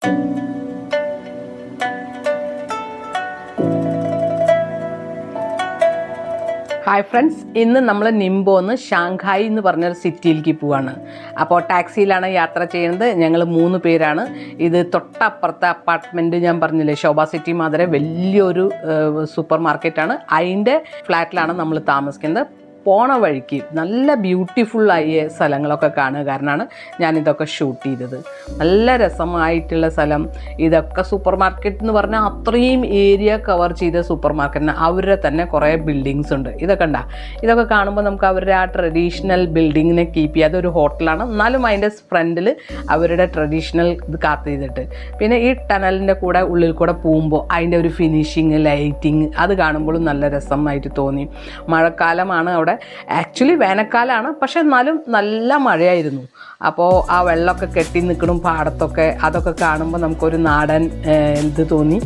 Hi friends, ഇന്ന് നമ്മൾ നിംബോന്ന് Shanghai എന്ന് പറഞ്ഞൊരു സിറ്റിയിലേക്ക് പോവാണ്. അപ്പോൾ ടാക്സിയിലാണ് യാത്ര ചെയ്യുന്നത്. ഞങ്ങൾ 3 പേരാണ്. ഇത് തൊട്ടപ്പുറത്തെ അപ്പാർട്ട്മെൻറ്റ് ഞാൻ പറഞ്ഞില്ലേ, ശോഭ സിറ്റി മാതിരി വലിയൊരു സൂപ്പർ മാർക്കറ്റാണ്. അതിൻ്റെ ഫ്ലാറ്റിലാണ് നമ്മൾ താമസിക്കുന്നത്. പോണ വഴിക്ക് നല്ല ബ്യൂട്ടിഫുള്ളായ സ്ഥലങ്ങളൊക്കെ കാണുക കാരണമാണ് ഞാനിതൊക്കെ ഷൂട്ട് ചെയ്തത്. നല്ല രസമായിട്ടുള്ള സ്ഥലം. ഇതൊക്കെ സൂപ്പർ മാർക്കറ്റ് എന്ന് പറഞ്ഞാൽ അത്രയും ഏരിയ കവർ ചെയ്ത സൂപ്പർ മാർക്കറ്റിന് അവരുടെ തന്നെ കുറേ ബിൽഡിങ്സ് ഉണ്ട്. ഇതൊക്കെ കാണുമ്പോൾ നമുക്ക് അവരുടെ ആ ട്രഡീഷണൽ ബിൽഡിങ്ങിനെ കീപ്പ് ചെയ്യുക. അതൊരു ഹോട്ടലാണ്, എന്നാലും അതിൻ്റെ ഫ്രണ്ടിൽ അവരുടെ ട്രഡീഷണൽ ഇത് കാത്ത് ചെയ്തിട്ട്. പിന്നെ ഈ ടണലിൻ്റെ കൂടെ ഉള്ളിൽ കൂടെ പോകുമ്പോൾ അതിൻ്റെ ഒരു ഫിനിഷിങ്, ലൈറ്റിങ് അത് കാണുമ്പോഴും നല്ല രസമായിട്ട് തോന്നി. മഴക്കാലമാണ് അവിടെ. ആക്ച്വലി വേനൽക്കാലമാണ്, പക്ഷെ എന്നാലും നല്ല മഴയായിരുന്നു. അപ്പോൾ ആ വെള്ളമൊക്കെ കെട്ടി നിൽക്കണം പാടത്തൊക്കെ. അതൊക്കെ കാണുമ്പോൾ നമുക്കൊരു നാടൻ ഇത് തോന്നി.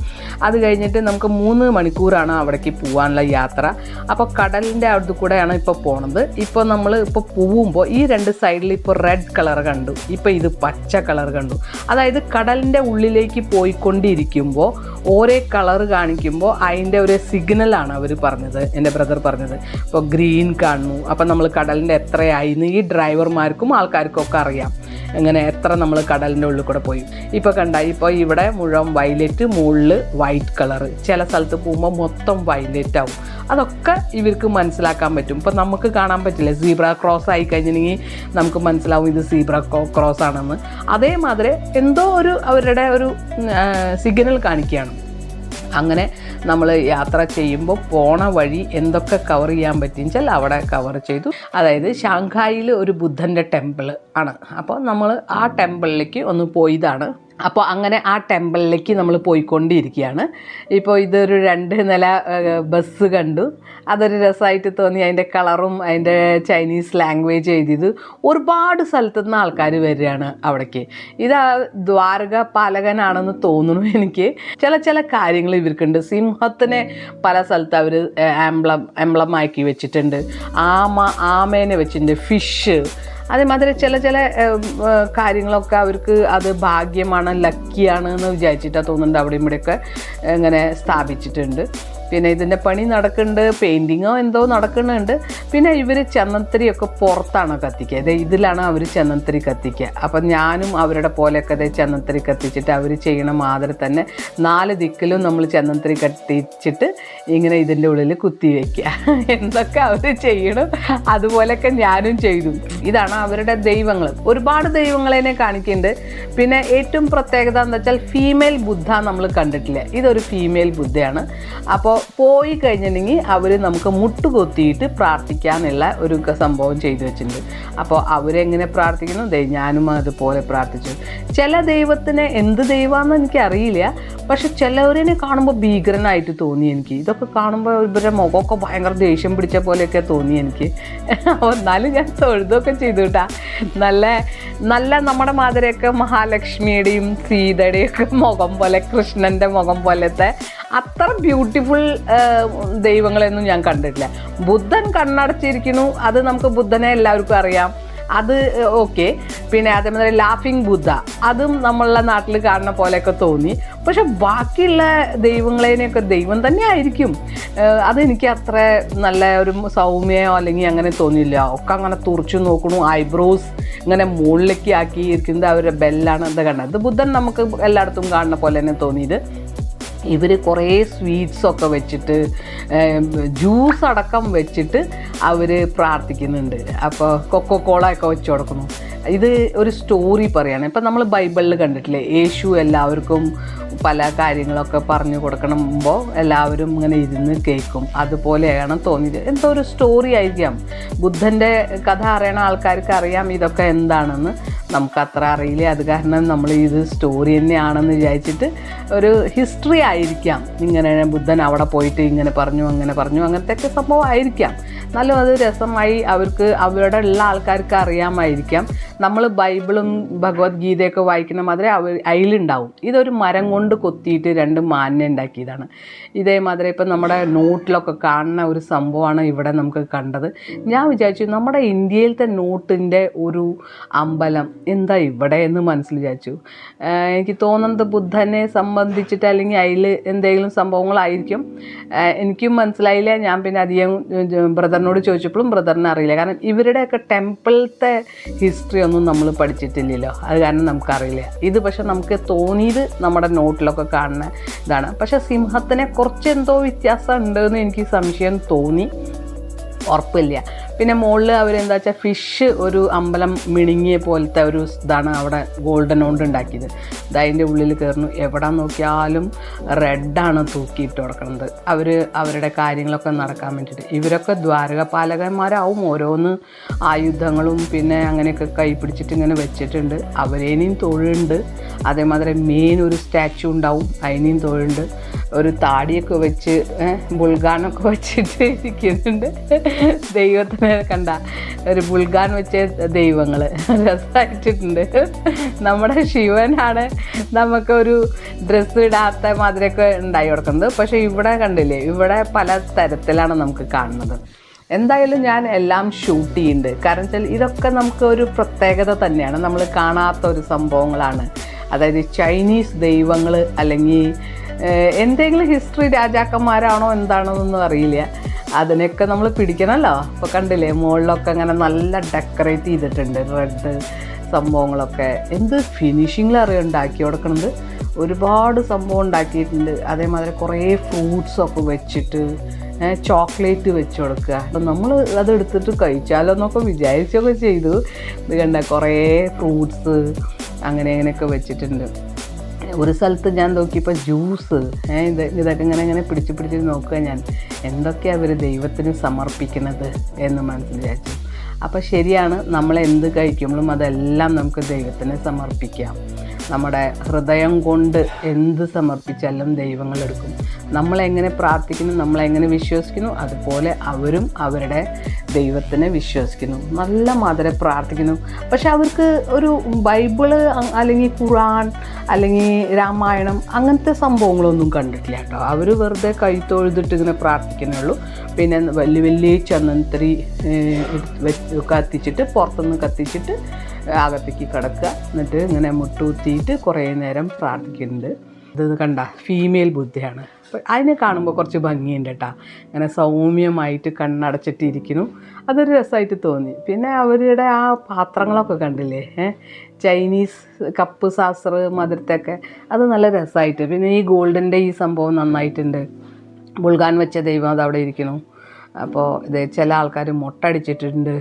അത് കഴിഞ്ഞിട്ട് നമുക്ക് 3 മണിക്കൂറാണ് അവിടേക്ക് പോകാനുള്ള യാത്ര. അപ്പോൾ കടലിൻ്റെ അടുത്ത് കൂടെയാണ് ഇപ്പോൾ പോണത്. ഇപ്പോൾ നമ്മൾ ഇപ്പോൾ പോകുമ്പോൾ ഈ 2 സൈഡിൽ ഇപ്പോൾ റെഡ് കളർ കണ്ടു, ഇപ്പോൾ ഇത് പച്ച കളർ കണ്ടു. അതായത് കടലിൻ്റെ ഉള്ളിലേക്ക് പോയിക്കൊണ്ടിരിക്കുമ്പോൾ ഓരോ കളർ കാണിക്കുമ്പോൾ അതിൻ്റെ ഒരു സിഗ്നലാണ് അവർ പറഞ്ഞത്, എൻ്റെ ബ്രദർ പറഞ്ഞത്. ഇപ്പോൾ ഗ്രീൻ കാണുന്നു, അപ്പം നമ്മൾ കടലിൻ്റെ എത്രയായിന്ന് ഈ ഡ്രൈവർമാർക്കും ആൾക്കാർക്കും ഒക്കെ അറിയാം, എങ്ങനെ എത്ര നമ്മൾ കടലിൻ്റെ ഉള്ളിൽ കൂടെ പോയി. ഇപ്പോൾ ഇപ്പോൾ ഇവിടെ മുഴുവൻ വയലറ്റ്, മുകളിൽ വൈറ്റ് കളർ. ചില സ്ഥലത്ത് പോകുമ്പോൾ മൊത്തം വയലറ്റ് ആവും. അതൊക്കെ ഇവർക്ക് മനസ്സിലാക്കാൻ പറ്റും. ഇപ്പോൾ നമുക്ക് കാണാൻ പറ്റില്ല. സീബ്ര ക്രോസ് ആയി കഴിഞ്ഞിട്ടുണ്ടെങ്കിൽ നമുക്ക് മനസ്സിലാവും ഇത് സീബ്ര ക്രോസ് ആണെന്ന്. അതേമാതിരി എന്തോ ഒരു അവരുടെ ഒരു സിഗ്നൽ കാണിക്കുകയാണ്. അങ്ങനെ നമ്മൾ യാത്ര ചെയ്യുമ്പോൾ പോണ വഴി എന്തൊക്കെ കവർ ചെയ്യാൻ പറ്റിയെന്ന് വെച്ചാൽ അവിടെ കവർ ചെയ്തു. അതായത് ഷാങ്ഹായിൽ ഒരു ബുദ്ധൻ്റെ ടെമ്പിൾ ആണ്. അപ്പോൾ നമ്മൾ ആ ടെമ്പിളിലേക്ക് ഒന്ന് പോയതാണ്. അപ്പോൾ അങ്ങനെ ആ ടെമ്പിളിലേക്ക് നമ്മൾ പോയിക്കൊണ്ടിരിക്കുകയാണ്. ഇപ്പോൾ ഇതൊരു 2 നില ബസ് കണ്ടു. അതൊരു രസമായിട്ട് തോന്നി. അതിൻ്റെ കളറും അതിൻ്റെ ചൈനീസ് ലാംഗ്വേജ് എഴുതിയത്. ഒരുപാട് സ്ഥലത്തു നിന്ന് ആൾക്കാർ വരികയാണ് അവിടേക്ക്. ഇത് ദ്വാരക പാലകനാണെന്ന് തോന്നുന്നു എനിക്ക്. ചില കാര്യങ്ങൾ ഇവർക്കുണ്ട്. സിംഹത്തിനെ പല സ്ഥലത്ത് അവർ എംബ്ലം ആക്കി വെച്ചിട്ടുണ്ട്. ആമേനെ വെച്ചിട്ടുണ്ട്. ഫിഷ്, അതേമാതിരി ചില കാര്യങ്ങളൊക്കെ അവർക്ക് അത് ഭാഗ്യമാണ്, ലക്കിയാണ് എന്ന് വിചാരിച്ചിട്ടാണ് തോന്നുന്നുണ്ട് അവിടെയും ഇവിടെയൊക്കെ ഇങ്ങനെ സ്ഥാപിച്ചിട്ടുണ്ട്. പിന്നെ ഇതിൻ്റെ പണി നടക്കുന്നുണ്ട്, പെയിൻറ്റിങ്ങോ എന്തോ നടക്കുന്നുണ്ട്. പിന്നെ ഇവർ ചന്ദനത്തിരിയൊക്കെ പുറത്താണ് കത്തിക്കുക. ഇതിലാണ് അവർ ചന്ദനത്തിരി കത്തിക്കുക. അപ്പം ഞാനും അവരുടെ പോലെയൊക്കെ ചന്ദനത്തിരി കത്തിച്ചിട്ട് അവർ ചെയ്യണ മാതിരി തന്നെ 4 ദിക്കിലും നമ്മൾ ചന്ദനത്തിരി കത്തിച്ചിട്ട് ഇങ്ങനെ ഇതിൻ്റെ ഉള്ളിൽ കുത്തി വയ്ക്കുക. എന്തൊക്കെ അവർ ചെയ്യണം അതുപോലെയൊക്കെ ഞാനും ചെയ്തു. ഇതാണ് അവരുടെ ദൈവങ്ങൾ. ഒരുപാട് ദൈവങ്ങളെ കാണിക്കുന്നുണ്ട്. പിന്നെ ഏറ്റവും പ്രത്യേകത എന്താ വെച്ചാൽ ഫീമെയിൽ ബുദ്ധ നമ്മൾ കണ്ടിട്ടില്ല. ഇതൊരു ഫീമെയിൽ ബുദ്ധയാണ്. അപ്പോൾ പോയി കഴിഞ്ഞിട്ടുണ്ടെങ്കിൽ അവർ നമുക്ക് മുട്ടുകൊത്തിയിട്ട് പ്രാർത്ഥിക്കാനുള്ള ഒരു സംഭവം ചെയ്തു വെച്ചിട്ടുണ്ട്. അപ്പോൾ അവരെങ്ങനെ പ്രാർത്ഥിക്കുന്നു, ഞാനും അതുപോലെ പ്രാർത്ഥിച്ചു. ചില ദൈവത്തിന് എന്ത് ദൈവമാണെന്ന് എനിക്കറിയില്ല, പക്ഷെ ചിലവരെ കാണുമ്പോൾ ഭീകരനായിട്ട് തോന്നി എനിക്ക്. ഇതൊക്കെ കാണുമ്പോൾ ഇവരുടെ മുഖമൊക്കെ ഭയങ്കര ദേഷ്യം പിടിച്ച പോലെയൊക്കെ തോന്നി എനിക്ക്. അപ്പോൾ എന്നാലും ഞാൻ തൊഴുതൊക്കെ ചെയ്തു കേട്ടാ. നല്ല നമ്മുടെ മാതിരിയൊക്കെ മഹാലക്ഷ്മിയുടെയും സീതയുടെയും ഒക്കെ മുഖം പോലെ, കൃഷ്ണൻ്റെ മുഖം പോലത്തെ അത്ര ബ്യൂട്ടിഫുൾ ദൈവങ്ങളെയൊന്നും ഞാൻ കണ്ടിട്ടില്ല. ബുദ്ധൻ കണ്ണടച്ചിരിക്കുന്നു, അത് നമുക്ക് ബുദ്ധനെ എല്ലാവർക്കും അറിയാം, അത് ഓക്കെ. പിന്നെ അതേമാതിരി ലാഫിങ് ബുദ്ധ, അതും നമ്മളുടെ നാട്ടിൽ കാണുന്ന പോലെയൊക്കെ തോന്നി. പക്ഷെ ബാക്കിയുള്ള ദൈവങ്ങളേനെയൊക്കെ ദൈവം തന്നെ ആയിരിക്കും. അതെനിക്ക് അത്ര നല്ല ഒരു സൗമ്യമോ അല്ലെങ്കിൽ അങ്ങനെ തോന്നിയില്ല. ഒക്കെ അങ്ങനെ തുറച്ചു നോക്കണു, ഐബ്രോസ് ഇങ്ങനെ മുകളിലേക്ക് ആക്കിയിരിക്കുന്നത് അവരുടെ ബെല്ലാണ്. അത് കണ്ടത് ഇത് ബുദ്ധൻ നമുക്ക് എല്ലായിടത്തും കാണുന്ന പോലെ തന്നെ തോന്നിയത്. ഇവർ കുറേ സ്വീറ്റ്സൊക്കെ വെച്ചിട്ട് ജ്യൂസ് അടക്കം വെച്ചിട്ട് അവർ പ്രാർത്ഥിക്കുന്നുണ്ട്. അപ്പോൾ കൊക്കോകോള ഒക്കെ വെച്ച് കൊടുക്കുന്നു. ഇത് ഒരു സ്റ്റോറി പറയാണ്. ഇപ്പം നമ്മൾ ബൈബിളിൽ കണ്ടിട്ടില്ലേ, യേശു എല്ലാവർക്കും പല കാര്യങ്ങളൊക്കെ പറഞ്ഞു കൊടുക്കണമ്പോൾ എല്ലാവരും ഇങ്ങനെ ഇരുന്ന് കേൾക്കും. അതുപോലെയാണ് തോന്നിയത്. എന്തോ ഒരു സ്റ്റോറി ആയിരിക്കാം. ബുദ്ധൻ്റെ കഥ അറിയണ ആൾക്കാർക്ക് അറിയാം ഇതൊക്കെ എന്താണെന്ന്. നമുക്കത്ര അറിയില്ല. അത് കാരണം നമ്മൾ ഇത് സ്റ്റോറി തന്നെയാണെന്ന് വിചാരിച്ചിട്ട് ഒരു ഹിസ്റ്ററി ആയിരിക്കാം. ഇങ്ങനെ ബുദ്ധൻ അവിടെ പോയിട്ട് ഇങ്ങനെ പറഞ്ഞു, അങ്ങനെ പറഞ്ഞു, അങ്ങനത്തെയൊക്കെ സംഭവം ആയിരിക്കാം. എന്നാലും അത് രസമായി അവർക്ക് അവരുടെ ഉള്ള ആൾക്കാർക്ക് അറിയാമായിരിക്കാം. നമ്മൾ ബൈബിളും ഭഗവത്ഗീതയൊക്കെ വായിക്കുന്ന മാതിരി അതിലുണ്ടാവും. ഇതൊരു മരം കൊണ്ട് കൊത്തിയിട്ട് 2 മാനിനെ ഉണ്ടാക്കിയതാണ്. ഇതേമാതിരി ഇപ്പം നമ്മുടെ നോട്ടിലൊക്കെ കാണുന്ന ഒരു സംഭവമാണ് ഇവിടെ നമുക്ക് കണ്ടത്. ഞാൻ വിചാരിച്ചു നമ്മുടെ ഇന്ത്യയിലത്തെ നോട്ടിൻ്റെ ഒരു അമ്പലം എന്താ ഇവിടെ എന്ന് മനസ്സിൽ വിചാരിച്ചു. എനിക്ക് തോന്നുന്നത് ബുദ്ധനെ സംബന്ധിച്ചിട്ട് അല്ലെങ്കിൽ അതിൽ എന്തെങ്കിലും സംഭവങ്ങളായിരിക്കും. എനിക്കും മനസ്സിലായില്ല. ഞാൻ പിന്നെ അധികം ബ്രദറിനോട് ചോദിച്ചപ്പോഴും ബ്രദറിന് അറിയില്ല. കാരണം ഇവരുടെയൊക്കെ ടെമ്പിളത്തെ ഹിസ്റ്ററി ഒന്നും നമ്മൾ പഠിച്ചിട്ടില്ലല്ലോ, അത് കാരണം നമുക്കറിയില്ല. ഇത് പക്ഷെ നമുക്ക് തോന്നിയത് നമ്മുടെ നോട്ടിലൊക്കെ കാണുന്ന ഇതാണ്. പക്ഷെ സിംഹത്തിനെ കുറച്ച് എന്തോ വ്യത്യാസം ഉണ്ടെന്ന് എനിക്ക് സംശയം തോന്നി, ഉറപ്പില്ല. പിന്നെ മുകളിൽ അവരെന്താ വെച്ചാൽ ഫിഷ് ഒരു അമ്പലം മിണിങ്ങിയ പോലത്തെ ഒരു ഇതാണ് അവിടെ ഗോൾഡൻ കൊണ്ട് ഉണ്ടാക്കിയത്. അതിൻ്റെ ഉള്ളിൽ കയറുന്നു, എവിടെ നോക്കിയാലും റെഡാണ് തൂക്കിയിട്ട് കൊടുക്കുന്നത്. അവരുടെ കാര്യങ്ങളൊക്കെ നടക്കാൻ വേണ്ടിയിട്ട്. ഇവരൊക്കെ ദ്വാരകപാലകന്മാരാവും. ഓരോന്ന് ആയുധങ്ങളും പിന്നെ അങ്ങനെയൊക്കെ കൈ പിടിച്ചിട്ട് ഇങ്ങനെ വെച്ചിട്ടുണ്ട്. അവരേനെയും തൊഴുണ്ട്. അതേമാതിരി മെയിൻ ഒരു സ്റ്റാച്ചു ഉണ്ടാവും, അതിനെയും തൊഴുണ്ട്. ഒരു താടിയൊക്കെ വെച്ച് ബുൾഗാനൊക്കെ വെച്ചിട്ട് ഇരിക്കുന്നുണ്ട്. ദൈവത്തിന് കണ്ട ഒരു ബുൾഗാൻ വെച്ച ദൈവങ്ങൾ രസമായിട്ടുണ്ട്. നമ്മുടെ ശിവനാണ് നമുക്കൊരു ഡ്രസ്സ് ഇടാത്ത മാതിരിയൊക്കെ ഉണ്ടായി കൊടുക്കുന്നത്. പക്ഷേ ഇവിടെ കണ്ടില്ലേ, ഇവിടെ പല തരത്തിലാണ് നമുക്ക് കാണുന്നത്. എന്തായാലും ഞാൻ എല്ലാം ഷൂട്ട് ചെയ്യുന്നുണ്ട്. കാരണം വെച്ചാൽ ഇതൊക്കെ നമുക്ക് ഒരു പ്രത്യേകത തന്നെയാണ്, നമ്മൾ കാണാത്ത ഒരു സംഭവങ്ങളാണ്. അതായത് ചൈനീസ് ദൈവങ്ങൾ അല്ലെങ്കിൽ എന്തെങ്കിലും ഹിസ്റ്ററി രാജാക്കന്മാരാണോ എന്താണോന്നൊന്നും അറിയില്ല. അതിനൊക്കെ നമ്മൾ പിടിക്കണമല്ലോ. അപ്പോൾ കണ്ടില്ലേ മുകളിലൊക്കെ അങ്ങനെ നല്ല ഡെക്കറേറ്റ് ചെയ്തിട്ടുണ്ട്. റെഡ് സംഭവങ്ങളൊക്കെ എന്ത് ഫിനിഷിങ്ങിലറിയാം ഉണ്ടാക്കി കൊടുക്കുന്നത്. ഒരുപാട് സംഭവം ഉണ്ടാക്കിയിട്ടുണ്ട്. അതേമാതിരി കുറേ ഫ്രൂട്ട്സൊക്കെ വെച്ചിട്ട് ചോക്ലേറ്റ് വെച്ച് കൊടുക്കുക. അപ്പം നമ്മൾ അതെടുത്തിട്ട് കഴിച്ചാലോ എന്നൊക്കെ വിചാരിച്ചൊക്കെ ചെയ്തു. ഇത് കണ്ട കുറേ ഫ്രൂട്ട്സ് അങ്ങനെയൊക്കെ വെച്ചിട്ടുണ്ട്. ഒരു സ്ഥലത്ത് ഞാൻ നോക്കിയപ്പോൾ ജ്യൂസ് ഇതൊക്കെ ഇങ്ങനെ പിടിച്ച് നോക്കുക ഞാൻ എന്തൊക്കെയാണ് അവർ ദൈവത്തിന് സമർപ്പിക്കുന്നത് എന്ന് മനസ്സിലാച്ചു. അപ്പോൾ ശരിയാണ്, നമ്മളെന്ത് കഴിക്കുമ്പോഴും അതെല്ലാം നമുക്ക് ദൈവത്തിന് സമർപ്പിക്കാം. നമ്മുടെ ഹൃദയം കൊണ്ട് എന്ത് സമർപ്പിച്ചാലും ദൈവങ്ങളെടുക്കും. നമ്മളെങ്ങനെ പ്രാർത്ഥിക്കുന്നു, നമ്മളെങ്ങനെ വിശ്വസിക്കുന്നു, അതുപോലെ അവരും അവരുടെ ദൈവത്തിനെ വിശ്വസിക്കുന്നു. നല്ല മാതിരി പ്രാർത്ഥിക്കുന്നു. പക്ഷെ അവർക്ക് ഒരു ബൈബിള് അല്ലെങ്കിൽ ഖുർആൻ അല്ലെങ്കിൽ രാമായണം അങ്ങനത്തെ സംഭവങ്ങളൊന്നും കണ്ടിട്ടില്ല കേട്ടോ. അവർ വെറുതെ കൈ തൊഴുതിട്ട് ഇങ്ങനെ പ്രാർത്ഥിക്കുന്നേ ഉള്ളൂ. പിന്നെ വലിയ വലിയ ചന്ദനത്തിരി കത്തിച്ചിട്ട് പുറത്തുനിന്ന് കത്തിച്ചിട്ട് അകത്തേക്ക് കിടക്കുക. എന്നിട്ട് ഇങ്ങനെ മുട്ടുകുത്തിയിട്ട് കുറേ നേരം പ്രാർത്ഥിക്കുന്നുണ്ട്. ഇത് കണ്ട ഫീമെയിൽ ബുദ്ധയാണ്. അപ്പോൾ അതിനെ കാണുമ്പോൾ കുറച്ച് ഭംഗിയുണ്ട് കേട്ടോ. അങ്ങനെ സൗമ്യമായിട്ട് കണ്ണടച്ചിട്ടിരിക്കുന്നു. അതൊരു രസമായിട്ട് തോന്നി. പിന്നെ അവരുടെ ആ പാത്രങ്ങളൊക്കെ കണ്ടില്ലേ, ചൈനീസ് കപ്പ് സാസർ മധുരത്തൊക്കെ, അത് നല്ല രസമായിട്ട്. പിന്നെ ഈ ഗോൾഡിൻ്റെ ഈ സംഭവം നന്നായിട്ടുണ്ട്. ബുൾഗാൻ വെച്ച ദൈവം അതവിടെ ഇരിക്കുന്നു. അപ്പോൾ ഇത് ചില ആൾക്കാർ മുട്ടടിച്ചിട്ടുണ്ട്.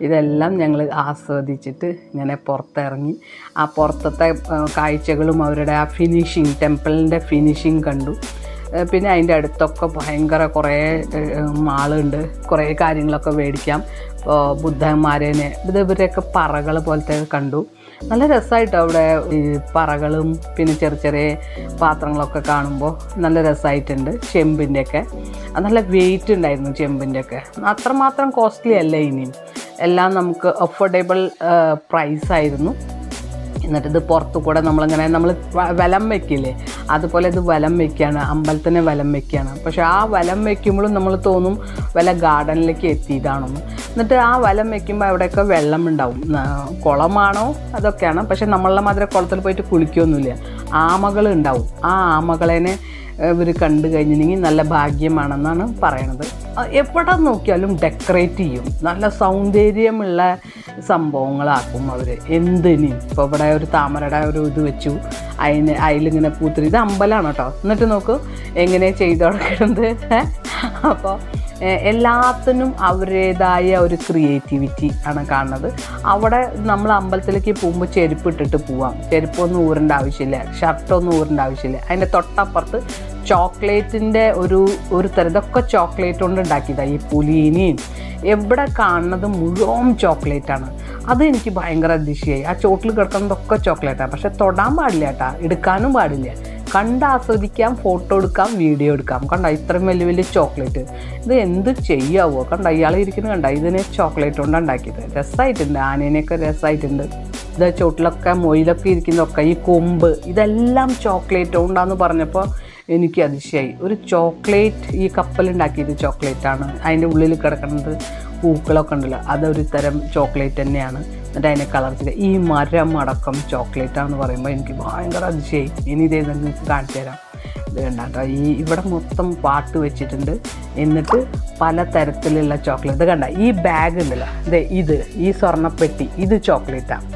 ഇതെല്ലാം ഞങ്ങൾ ആസ്വദിച്ചിട്ട് ഇങ്ങനെ പുറത്തിറങ്ങി ആ പുറത്തത്തെ കാഴ്ചകളും അവരുടെ ആ ഫിനിഷിങ്, ടെമ്പിളിൻ്റെ ഫിനിഷിങ് കണ്ടു. പിന്നെ അതിൻ്റെ അടുത്തൊക്കെ ഭയങ്കര കുറേ മാളുണ്ട്, കുറേ കാര്യങ്ങളൊക്കെ മേടിക്കാം. ഇപ്പോൾ ബുദ്ധന്മാരേനെ ഇവരെയൊക്കെ പറകൾ പോലത്തെ കണ്ടു. നല്ല രസമായിട്ട് അവിടെ ഈ പറകളും പിന്നെ ചെറിയ ചെറിയ പാത്രങ്ങളൊക്കെ കാണുമ്പോൾ നല്ല രസമായിട്ടുണ്ട്. ചെമ്പിൻ്റെയൊക്കെ നല്ല വെയിറ്റ് ഉണ്ടായിരുന്നു ചെമ്പിൻ്റെയൊക്കെ. അത്രമാത്രം കോസ്റ്റ്ലി അല്ല ഇനിയും, എല്ലാം നമുക്ക് അഫോർഡബിൾ പ്രൈസായിരുന്നു. എന്നിട്ടിത് പുറത്തു കൂടെ നമ്മൾ വലം വയ്ക്കില്ലേ, അതുപോലെ ഇത് വലം വയ്ക്കുകയാണ്, അമ്പലത്തിനെ വലം വയ്ക്കുകയാണ്. പക്ഷേ ആ വലം വയ്ക്കുമ്പോഴും നമ്മൾ തോന്നും വല്ല ഗാർഡനിലേക്ക് എത്തിയതാണെന്ന്. എന്നിട്ട് ആ വലം വയ്ക്കുമ്പോൾ അവിടെയൊക്കെ വെള്ളം ഉണ്ടാവും. കുളമാണോ അതൊക്കെയാണ്. പക്ഷേ നമ്മളുടെ മാതിരി കുളത്തിൽ പോയിട്ട് കുളിക്കുകയൊന്നുമില്ല. ആമകൾ ഉണ്ടാവും. ആ ആമകളേനെ ഇവർ കണ്ടു കഴിഞ്ഞിട്ടുണ്ടെങ്കിൽ നല്ല ഭാഗ്യമാണെന്നാണ് പറയണത്. എവിടെ നോക്കിയാലും ഡെക്കറേറ്റ് ചെയ്യും, നല്ല സൗന്ദര്യമുള്ള സംഭവങ്ങളാക്കും അവർ എന്തിനും. ഇപ്പോൾ ഇവിടെ ഒരു താമരയുടെ ഒരു ഇത് വെച്ചു, അതിലിങ്ങനെ പൂത്തിരി. ഇത് അമ്പലമാണ് കേട്ടോ. എന്നിട്ട് നോക്കൂ എങ്ങനെ ചെയ്തു കൊടുക്കുന്നത്. അപ്പോൾ എല്ലാത്തിനും അവരുടേതായ ഒരു ക്രിയേറ്റിവിറ്റി ആണ് കാണുന്നത്. അവിടെ നമ്മൾ അമ്പലത്തിലേക്ക് പോകുമ്പോൾ ചെരുപ്പ് ഇട്ടിട്ട് പോവാം. ചെരുപ്പൊന്നും ഊരേണ്ട ആവശ്യമില്ല, ഷർട്ടൊന്നും ഊരേണ്ട ആവശ്യമില്ല. അതിൻ്റെ തൊട്ടപ്പുറത്ത് ചോക്ലേറ്റിൻ്റെ ഒരു തരം, ഇതൊക്കെ ചോക്ലേറ്റ് കൊണ്ട് ഉണ്ടാക്കിയതാണ്. ഈ പുലീനിയും എവിടെ കാണുന്നത് മുഴുവൻ ചോക്ലേറ്റാണ്. അത് എനിക്ക് ഭയങ്കര അതിശയായി. ആ ചോട്ടിൽ കിടക്കുന്നതൊക്കെ ചോക്ലേറ്റാണ്. പക്ഷെ തൊടാൻ പാടില്ല കേട്ടോ, എടുക്കാനും പാടില്ല. കണ്ടാസ്വദിക്കാം, ഫോട്ടോ എടുക്കാം, വീഡിയോ എടുക്കാം. കണ്ട ഇത്രയും വലിയ വലിയ ചോക്ലേറ്റ്, ഇത് എന്ത് ചെയ്യാവോ? കണ്ട ഇയാൾ ഇരിക്കുന്നത് കണ്ട, ഇതിന് ചോക്ലേറ്റ് കൊണ്ട് ഉണ്ടാക്കിയത്. രസമായിട്ടുണ്ട്, ആനേനെയൊക്കെ രസമായിട്ടുണ്ട്. ഇത് ചോട്ടിലൊക്കെ മൊയിലൊക്കെ ഇരിക്കുന്നതൊക്കെ ഈ കൊമ്പ് ഇതെല്ലാം ചോക്ലേറ്റ് കൊണ്ടാന്ന് പറഞ്ഞപ്പോൾ എനിക്ക് അതിശയായി. ഒരു ചോക്ലേറ്റ്, ഈ കപ്പലുണ്ടാക്കിയത് ചോക്ലേറ്റാണ്. അതിൻ്റെ ഉള്ളിൽ കിടക്കുന്നത് പൂക്കളൊക്കെ ഉണ്ടല്ലോ, അതൊരു തരം ചോക്ലേറ്റ് തന്നെയാണ്. എന്നിട്ട് അതിനെ കളർ ചെയ്ത് ഈ മരം അടക്കം ചോക്ലേറ്റാണെന്ന് പറയുമ്പോൾ എനിക്ക് ഭയങ്കര അതിശയായി. ഇനി ഇതേ നിങ്ങൾക്ക് കാണിച്ചു തരാം. ഇത് കണ്ടാട്ടോ, ഇവിടെ മൊത്തം പാട്ട് വെച്ചിട്ടുണ്ട്. എന്നിട്ട് പല തരത്തിലുള്ള ചോക്ലേറ്റ്. ഇത് കണ്ട ഈ ബാഗ് ഉണ്ടല്ലോ, ഇത് ഈ സ്വർണ്ണപ്പെട്ടി, ഇത് ചോക്ലേറ്റാണ്.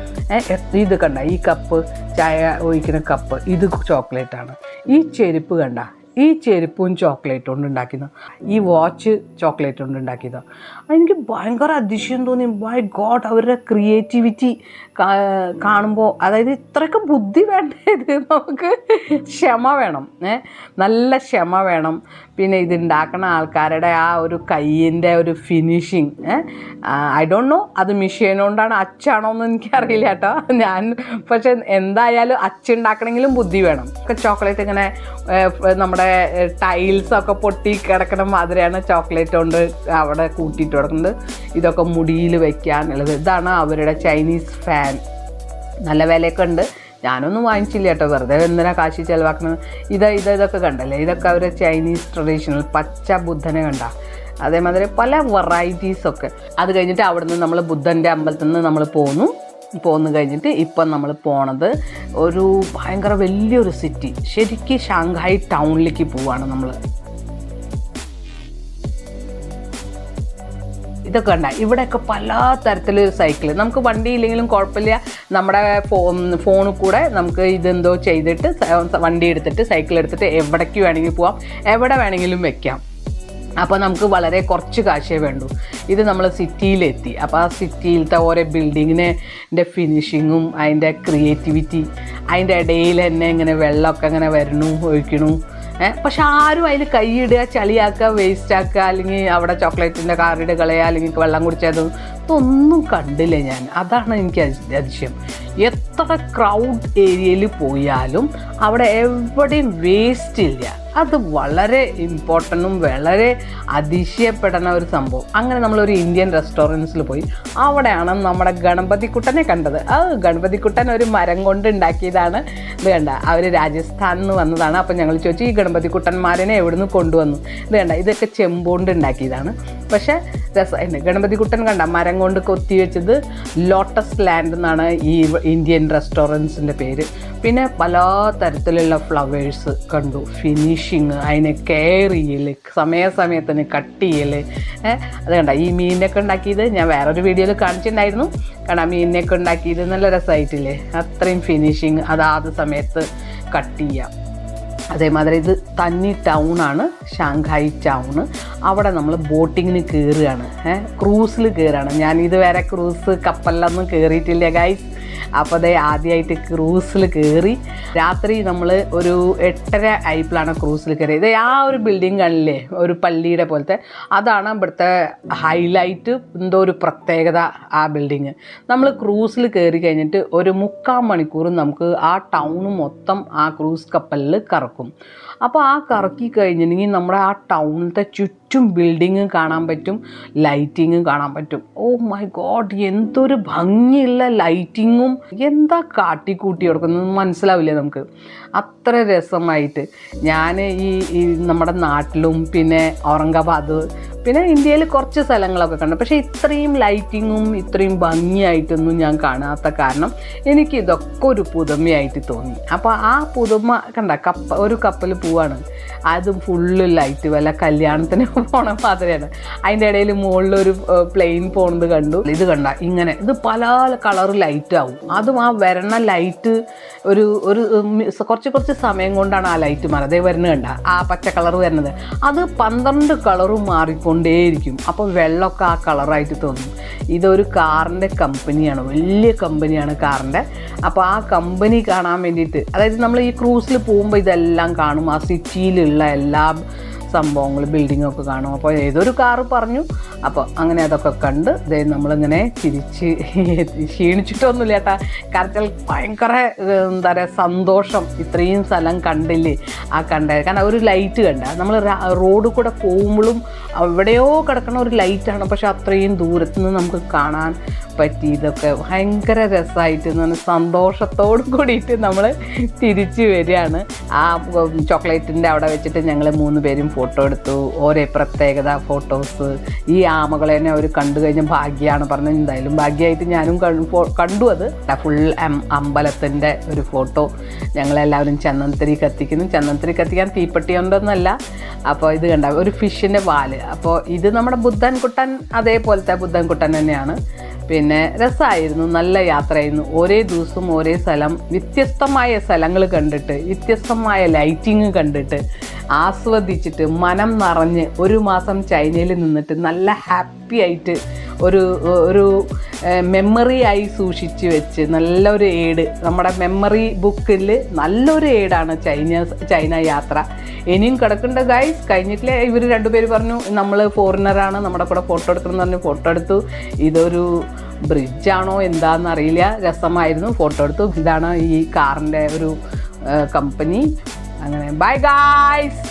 ഇത് കണ്ട ഈ കപ്പ്, ചായ ഒഴിക്കുന്ന കപ്പ്, ഇത് ചോക്ലേറ്റാണ്. ഈ ചെരുപ്പ് കണ്ട, ഈ ചെരുപ്പും ചോക്ലേറ്റ് കൊണ്ട് ഉണ്ടാക്കിയതാണ്. ഈ വാച്ച് ചോക്ലേറ്റ് കൊണ്ട് ഉണ്ടാക്കിയതാണ്. എനിക്ക് ഭയങ്കര അതിശയം തോന്നി. മൈ ഗോഡ്, അവരുടെ ക്രിയേറ്റിവിറ്റി കാണുമ്പോൾ, അതായത് ഇത്രയൊക്കെ ബുദ്ധി വേണ്ട, ഇത് നമുക്ക് ക്ഷമ വേണം, നല്ല ക്ഷമ വേണം. പിന്നെ ഇതുണ്ടാക്കുന്ന ആൾക്കാരുടെ ആ ഒരു കയ്യിൻ്റെ ഒരു ഫിനിഷിങ്, ഐ ഡോണ്ട് നോ അത് മെഷീൻ കൊണ്ടാണ് അച്ചാണോ എന്ന് എനിക്കറിയില്ല കേട്ടോ. പക്ഷെ എന്തായാലും അച്ചുണ്ടാക്കണമെങ്കിലും ബുദ്ധി വേണം. ചോക്ലേറ്റ് ഇങ്ങനെ നമ്മുടെ ടൈൽസൊക്കെ പൊട്ടി കിടക്കണ മാതിരിയാണ് ചോക്ലേറ്റ് കൊണ്ട് അവിടെ കൂട്ടിയിട്ട് കിടക്കുന്നത്. ഇതൊക്കെ മുടിയിൽ വയ്ക്കാനുള്ളത്. ഇതാണ് അവരുടെ ചൈനീസ് ഫാൻ. നല്ല വിലയൊക്കെ ഉണ്ട്. ഞാനൊന്നും വാങ്ങിച്ചില്ല കേട്ടോ, വെറുതെ എന്തിനാ കാശി ചിലവാക്കുന്നത്. ഇതൊക്കെ കണ്ടല്ലേ, ഇതൊക്കെ അവരുടെ ചൈനീസ് ട്രഡീഷണൽ പച്ച ബുദ്ധനെ കണ്ട. അതേമാതിരി പല വെറൈറ്റീസൊക്കെ. അത് കഴിഞ്ഞിട്ട് അവിടുന്ന് നമ്മൾ ബുദ്ധൻ്റെ അമ്പലത്തിൽ നിന്ന് നമ്മൾ പോന്നു കഴിഞ്ഞിട്ട് ഇപ്പം നമ്മൾ പോണത് ഒരു ഭയങ്കര വലിയൊരു സിറ്റി, ശരിക്കും ഷാങ്ഹായ് ടൗണിലേക്ക് പോവാണ് നമ്മൾ. ഇതൊക്കെ കണ്ട, ഇവിടെയൊക്കെ പല തരത്തിൽ സൈക്കിൾ. നമുക്ക് വണ്ടി ഇല്ലെങ്കിലും കുഴപ്പമില്ല, നമ്മുടെ ഫോണിൽ കൂടെ നമുക്ക് ഇതെന്തോ ചെയ്തിട്ട് വണ്ടി എടുത്തിട്ട് സൈക്കിൾ എടുത്തിട്ട് എവിടേക്ക് വേണമെങ്കിലും പോവാം, എവിടെ വേണമെങ്കിലും വെക്കാം. അപ്പോൾ നമുക്ക് വളരെ കുറച്ച് കാശേ വേണ്ടൂ. ഇത് നമ്മൾ സിറ്റിയിലെത്തി. അപ്പോൾ ആ സിറ്റിയിലത്തെ ഓരോ ബിൽഡിങ്ങിൻ്റെ ഫിനിഷിങ്ങും അതിൻ്റെ ക്രിയേറ്റിവിറ്റി, അതിൻ്റെ ഇടയിൽ തന്നെ ഇങ്ങനെ വെള്ളമൊക്കെ ഇങ്ങനെ വരണു ഒഴിക്കണു. പക്ഷെ ആരും അതിൽ കൈയിടുക, ചളിയാക്കുക, വേസ്റ്റാക്കുക, അല്ലെങ്കിൽ അവിടെ ചോക്ലേറ്റിൻ്റെ കാറിട് കളയുക, അല്ലെങ്കിൽ വെള്ളം കുടിച്ചതും ഇതൊന്നും കണ്ടില്ല ഞാൻ. അതാണ് എനിക്ക് അതിശയം. എത്ര ക്രൗഡ് ഏരിയയിൽ പോയാലും അവിടെ എവിടെയും വേസ്റ്റ് ഇല്ല. അത് വളരെ ഇമ്പോർട്ടൻറ്റും വളരെ അതിശയപ്പെടുന്ന ഒരു സംഭവം. അങ്ങനെ നമ്മളൊരു ഇന്ത്യൻ റെസ്റ്റോറൻറ്റ്സിൽ പോയി. അവിടെയാണ് നമ്മുടെ ഗണപതിക്കുട്ടനെ കണ്ടത്. ഗണപതിക്കുട്ടൻ ഒരു മരം കൊണ്ട് ഉണ്ടാക്കിയതാണ്. ഇത് കണ്ട, അവർ രാജസ്ഥാനിൽ നിന്ന് വന്നതാണ്. അപ്പം ഞങ്ങൾ ചോദിച്ചു ഈ ഗണപതിക്കുട്ടന്മാരനെ എവിടുന്ന് കൊണ്ടുവന്നു. ഇത് കണ്ട, ഇതൊക്കെ ചെമ്പുകൊണ്ട് ഉണ്ടാക്കിയതാണ്. പക്ഷേ രസമായിട്ട് ഗണപതിക്കുട്ടൻ കണ്ട മരം കൊണ്ട് കൊത്തി വെച്ചത് ലോട്ടസ് ലാൻഡ് എന്നാണ് ഈ ഇന്ത്യൻ റെസ്റ്റോറൻറ്റ്സിൻ്റെ പേര്. പിന്നെ പല തരത്തിലുള്ള ഫ്ലവേഴ്സ് കണ്ടു, ഫിനിഷിങ്, അതിനെ കെയർ ചെയ്യൽ, സമയത്തിന് കട്ട് ചെയ്യൽ. അത് കണ്ട, ഈ മീനിനൊക്കെ ഉണ്ടാക്കിയത് ഞാൻ വേറൊരു വീഡിയോയിൽ കാണിച്ചിട്ടുണ്ടായിരുന്നു. കാരണം മീനിനൊക്കെ ഉണ്ടാക്കിയത് നല്ല രസമായിട്ടില്ലേ, അത്രയും ഫിനിഷിങ്, അതാത് സമയത്ത് കട്ട് ചെയ്യാം. അതേമാതിരി ഇത് തന്നി ടൗണാണ്, ഷാങ്ഹായ് ടൗണ്. അവിടെ നമ്മൾ ബോട്ടിങ്ങിന് കയറുകയാണ്, ക്രൂസിൽ കയറുകയാണ്. ഞാനിത് വേറെ ക്രൂസ് കപ്പലിലൊന്നും കയറിയിട്ടില്ല ഗൈസ്. അപ്പോൾ അതേ ആദ്യമായിട്ട് ക്രൂസിൽ കയറി. രാത്രി നമ്മൾ ഒരു 8:30 ആയപ്പോഴാണ് ക്രൂസിൽ കയറിയത്. ആ ഒരു ബിൽഡിംഗ് കാണില്ലേ, ഒരു പള്ളിയുടെ പോലത്തെ, അതാണ് ഇവിടുത്തെ ഹൈലൈറ്റ്. എന്തോ ഒരു പ്രത്യേകത ആ ബിൽഡിങ്. നമ്മൾ ക്രൂസിൽ കയറി കഴിഞ്ഞിട്ട് ഒരു 3/4 മണിക്കൂർ നമുക്ക് ആ ടൗണ് മൊത്തം ആ ക്രൂസ് കപ്പലിൽ കറക്കും. അപ്പോൾ ആ കറക്കി കഴിഞ്ഞിട്ടുണ്ടെങ്കിൽ നമ്മുടെ ആ ടൗണിലത്തെ ചുറ്റും ബിൽഡിങ് കാണാൻ പറ്റും, ലൈറ്റിങ്ങും കാണാൻ പറ്റും. ഓ മൈ ഗോഡ്, എന്തൊരു ഭംഗിയുള്ള ലൈറ്റിങ്ങും, എന്താ കാട്ടിക്കൂട്ടി കൊടുക്കുന്നത് മനസ്സിലാവില്ലേ നമുക്ക്. അത്ര രസമായിട്ട് ഞാൻ ഈ നമ്മുടെ നാട്ടിലും പിന്നെ ഔറംഗാബാദ് പിന്നെ ഇന്ത്യയിൽ കുറച്ച് സ്ഥലങ്ങളൊക്കെ കണ്ടു. പക്ഷേ ഇത്രയും ലൈറ്റിങ്ങും ഇത്രയും ഭംഗിയായിട്ടൊന്നും ഞാൻ കാണാത്ത കാരണം എനിക്ക് ഇതൊക്കെ ഒരു പുതുമയായിട്ട് തോന്നി. അപ്പോൾ ആ പുതുമ കണ്ട, ഒരു കപ്പൽ പോവാണ്, അതും ഫുള്ള് ലൈറ്റ്, വല്ല കല്യാണത്തിന് പോണ മാതിരിയാണ്. അതിൻ്റെ ഇടയിൽ മുകളിലൊരു പ്ലെയിൻ പോണത് കണ്ടു. ഇത് കണ്ട, ഇങ്ങനെ ഇത് പല കളർ ലൈറ്റ് ആവും. അതും ആ വരണ ലൈറ്റ് ഒരു കുറച്ച് സമയം കൊണ്ടാണ് ആ ലൈറ്റ് മാറുന്നത്. അതേ വരുന്നത് കണ്ട, ആ പച്ച കളർ വരുന്നത്, അത് 12 കളറും മാറിക്കൊണ്ടേയിരിക്കും. അപ്പോൾ വെള്ളമൊക്കെ ആ കളറായിട്ട് തോന്നും. ഇതൊരു കാറിൻ്റെ കമ്പനിയാണ്, വലിയ കമ്പനിയാണ് കാറിൻ്റെ. അപ്പോൾ ആ കമ്പനി കാണാൻ വേണ്ടിയിട്ട്, അതായത് നമ്മൾ ഈ ക്രൂസിൽ പോകുമ്പോൾ ഇതെല്ലാം കാണും. ആ സിറ്റിയിലുള്ള എല്ലാ സംഭവങ്ങൾ ബിൽഡിങ്ങൊക്കെ കാണും. അപ്പോൾ ഏതൊരു കാറ് പറഞ്ഞു. അപ്പോൾ അങ്ങനെ അതൊക്കെ കണ്ട് നമ്മളിങ്ങനെ തിരിച്ച് ക്ഷീണിച്ചിട്ടൊന്നുമില്ല കേട്ടാ. കാരണം ഭയങ്കര എന്താ പറയുക സന്തോഷം, ഇത്രയും സ്ഥലം കണ്ടില്ലേ ആ കാരണം ഒരു ലൈറ്റ് കണ്ട നമ്മൾ റോഡ് കൂടെ പോകുമ്പോഴും എവിടെയോ കിടക്കണ ഒരു ലൈറ്റാണ്, പക്ഷെ അത്രയും ദൂരത്തു നിന്ന് നമുക്ക് കാണാൻ പറ്റി. ഇതൊക്കെ ഭയങ്കര രസമായിട്ട് സന്തോഷത്തോടു കൂടിയിട്ട് നമ്മൾ തിരിച്ച് വരികയാണ്. ആ ചോക്ലേറ്റിൻ്റെ അവിടെ വെച്ചിട്ട് ഞങ്ങൾ 3 പേരും ഫോട്ടോ എടുത്തു. ഓരോ പ്രത്യേകത ഫോട്ടോസ്. ഈ ആമകളെ തന്നെ അവർ കണ്ടു കഴിഞ്ഞ ഭാഗ്യമാണ് പറഞ്ഞത്. എന്തായാലും ഭാഗ്യമായിട്ട് ഞാനും കണ്ടു. അത് ഫുൾ അമ്പലത്തിൻ്റെ ഒരു ഫോട്ടോ. ഞങ്ങളെല്ലാവരും ചന്ദനത്തിരി കത്തിക്കുന്നു. ചന്ദനത്തിരി കത്തിക്കാൻ തീപ്പെട്ടി കൊണ്ടൊന്നുമല്ല. അപ്പോൾ ഇത് കണ്ട ഒരു ഫിഷിൻ്റെ വാല്. അപ്പോൾ ഇത് നമ്മുടെ ബുദ്ധൻകുട്ടൻ, അതേപോലത്തെ ബുദ്ധൻകുട്ടൻ തന്നെയാണ്. പിന്നെ രസമായിരുന്നു, നല്ല യാത്രയായിരുന്നു. ഓരോ ദിവസവും ഓരോ സ്ഥലം, വ്യത്യസ്തമായ സ്ഥലങ്ങൾ കണ്ടിട്ട്, വ്യത്യസ്തമായ ലൈറ്റിങ് കണ്ടിട്ട്, ആസ്വദിച്ചിട്ട് മനം നിറഞ്ഞ് 1 മാസം ചൈനയിൽ നിന്നിട്ട് നല്ല ഹാപ്പി ആയിട്ട് ഒരു മെമ്മറി ആയി സൂക്ഷിച്ച് വെച്ച് നല്ലൊരു ഏട്, നമ്മുടെ മെമ്മറി ബുക്കിൽ നല്ലൊരു ഏടാണ് ചൈന യാത്ര. ഇനിയും കിടക്കേണ്ട ഗൈസ്, കഴിഞ്ഞിട്ടില്ലേ. ഇവർ 2 പേര് പറഞ്ഞു നമ്മൾ ഫോറിനറാണ്, നമ്മുടെ കൂടെ ഫോട്ടോ എടുക്കണം എന്ന് പറഞ്ഞ് ഫോട്ടോ എടുത്തു. ഇതൊരു ബ്രിഡ്ജാണോ എന്താണെന്നറിയില്ല, രസമായിരുന്നു. ഫോട്ടോ എടുത്തു. ഇതാണ് ഈ കാറിൻ്റെ ഒരു കമ്പനി. അങ്ങനെ ബൈ ഗൈസ്.